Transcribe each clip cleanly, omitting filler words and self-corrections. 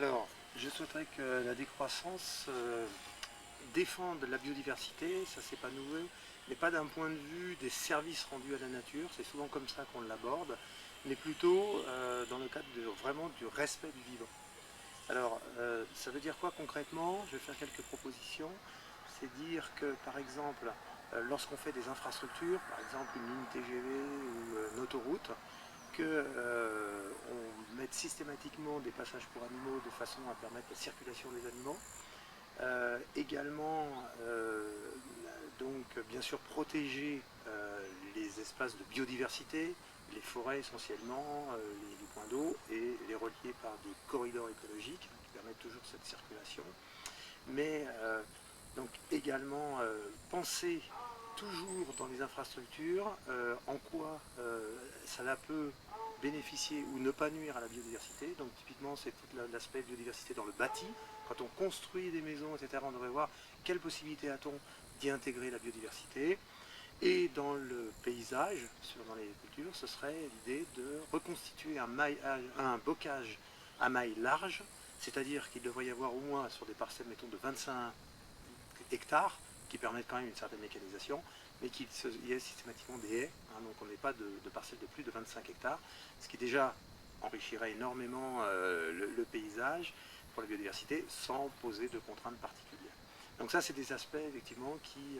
Alors, je souhaiterais que la décroissance défende la biodiversité, ça c'est pas nouveau, mais pas d'un point de vue des services rendus à la nature, c'est souvent comme ça qu'on l'aborde, mais plutôt dans le cadre vraiment du respect du vivant. Alors, ça veut dire quoi concrètement? Je vais faire quelques propositions. C'est dire que, par exemple, lorsqu'on fait des infrastructures, par exemple une ligne TGV ou une autoroute, qu'on mette systématiquement des passages pour animaux de façon à permettre la circulation des animaux. Également, donc bien sûr protéger les espaces de biodiversité, les forêts essentiellement, les points d'eau, et les relier par des corridors écologiques qui permettent toujours cette circulation. Mais donc également penser toujours dans les infrastructures en quoi cela peut bénéficier ou ne pas nuire à la biodiversité. Donc typiquement c'est tout l'aspect biodiversité dans le bâti. Quand on construit des maisons, etc., on devrait voir quelle possibilité a-t-on d'y intégrer la biodiversité. Et dans le paysage, dans les cultures, ce serait l'idée de reconstituer un bocage à maille large, c'est-à-dire qu'il devrait y avoir au moins sur des parcelles, mettons, de 25 hectares, qui permettent quand même une certaine mécanisation, mais qu'il y ait systématiquement des haies, hein, donc on n'ait pas de parcelles de plus de 25 hectares, ce qui déjà enrichirait énormément le paysage pour la biodiversité sans poser de contraintes particulières. Donc ça, c'est des aspects effectivement qui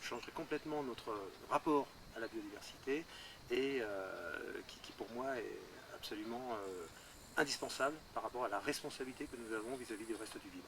changeraient complètement notre rapport à la biodiversité et qui pour moi est absolument indispensable par rapport à la responsabilité que nous avons vis-à-vis du reste du vivant.